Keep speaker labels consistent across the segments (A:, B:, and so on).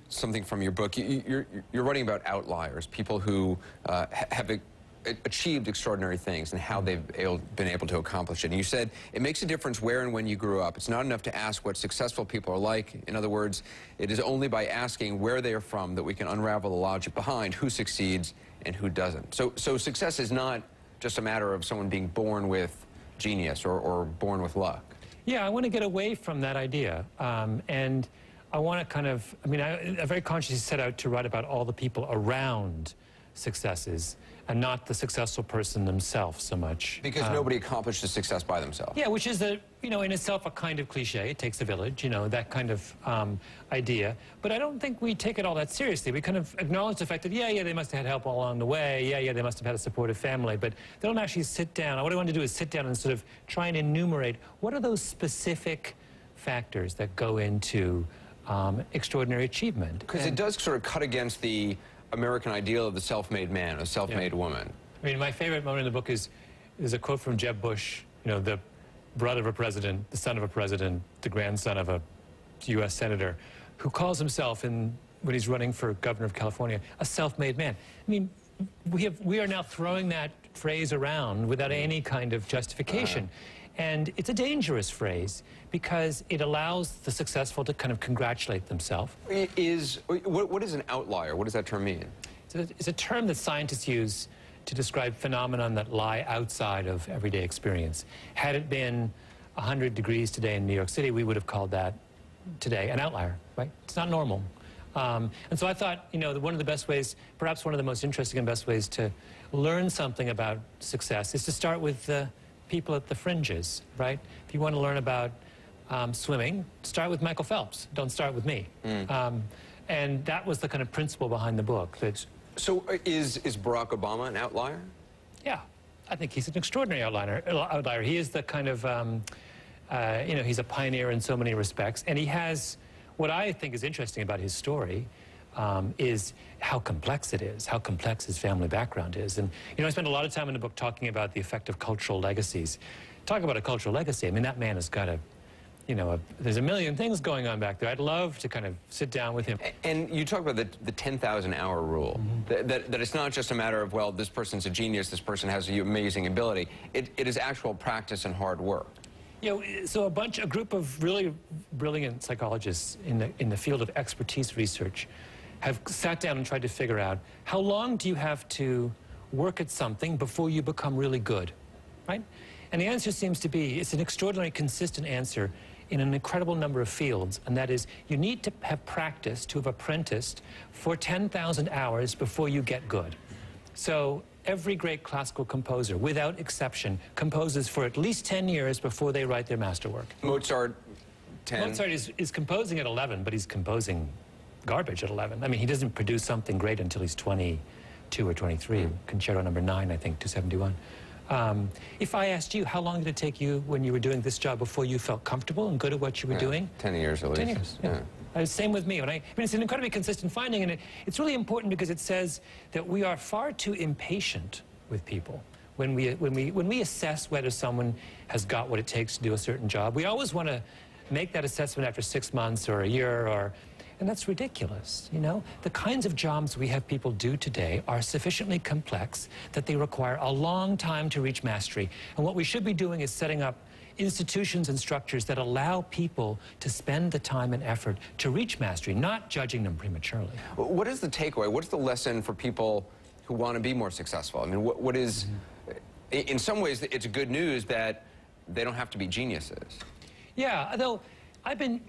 A: Something from your book. You're writing about outliers, people who have achieved extraordinary things and how they've been able to accomplish it. And you said it makes a difference where and when you grew up. It's not enough to ask what successful people are like. In other words, it is only by asking where they are from that we can unravel the logic behind who succeeds and who doesn't. So success is not just a matter of someone being born with genius or born with luck.
B: Yeah, I want to get away from that idea. And I want to kind of, I very consciously set out to write about all the people around successes and not the successful person themselves so much.
A: Because nobody accomplishes success by themselves.
B: Yeah, which is, in itself a kind of cliche. It takes a village, that kind of idea. But I don't think we take it all that seriously. We kind of acknowledge the fact that, yeah, they must have had help all along the way. Yeah, they must have had a supportive family. But they don't actually sit down. What I want to do is sit down and sort of try and enumerate what are those specific factors that go into extraordinary achievement.
A: Because it does sort of cut against the American ideal of the self-made man, a self-made woman.
B: My favorite moment in the book is a quote from Jeb Bush, the brother of a president, the son of a president, the grandson of a U.S. senator, who calls himself, when he's running for governor of California, a self-made man. We are now throwing that phrase around without any kind of justification. And it's a dangerous phrase because it allows the successful to kind of congratulate themselves.
A: What is an outlier? What does that term mean?
B: It's a term that scientists use to describe phenomena that lie outside of everyday experience. Had it been 100 degrees today in New York City, we would have called that today an outlier, right? It's not normal. And so I thought, one of the best ways, perhaps one of the most interesting and best ways to learn something about success is to start with the people at the fringes, right? If you want to learn about swimming, start with Michael Phelps. Don't start with me. And that was the kind of principle behind the book.
A: So is Barack Obama an outlier?
B: Yeah, I think he's an extraordinary outlier. He is the kind of, he's a pioneer in so many respects. And he has, what I think is interesting about his story is how complex it is, how complex his family background is. And, I spent a lot of time in the book talking about the effect of cultural legacies. Talk about a cultural legacy. That man has got there's a million things going on back there. I'd love to kind of sit down with him. And
A: you talk about the 10,000-hour rule, that it's not just a matter of, well, this person's a genius, this person has amazing ability. It is actual practice and hard work.
B: So a group of really brilliant psychologists in the field of expertise research have sat down and tried to figure out how long do you have to work at something before you become really good, right? And the answer seems to be, it's an extraordinarily consistent answer in an incredible number of fields, and that is you need to have practiced, to have apprenticed for 10,000 hours before you get good. So every great classical composer, without exception, composes for at least 10 years before they write their masterwork.
A: Mozart, 10?
B: Mozart is composing at 11, but he's composing garbage at 11. He doesn't produce something great until he's 22 or 23. Concerto number 9, I think, 271. If I asked you, how long did it take you when you were doing this job before you felt comfortable and good at what you were doing?
A: 10 years at least.
B: 10 years, yeah. Same with me. It's an incredibly consistent finding, and it's really important because it says that we are far too impatient with people. When we assess whether someone has got what it takes to do a certain job, we always want to make that assessment after 6 months or a year, and that's ridiculous, The kinds of jobs we have people do today are sufficiently complex that they require a long time to reach mastery. And what we should be doing is setting up institutions and structures that allow people to spend the time and effort to reach mastery, not judging them prematurely.
A: What is the takeaway? What's the lesson for people who want to be more successful? What is, in some ways, it's good news that they don't have to be geniuses.
B: Yeah, though I've been,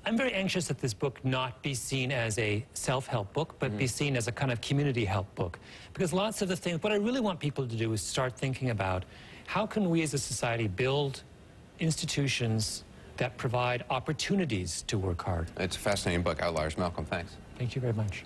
B: I'm very anxious that this book not be seen as a self-help book, but be seen as a kind of community help book. Because lots of the things, what I really want people to do is start thinking about how can we as a society build institutions that provide opportunities to work hard.
A: It's a fascinating book, Outliers. Malcolm, thanks.
B: Thank you very much.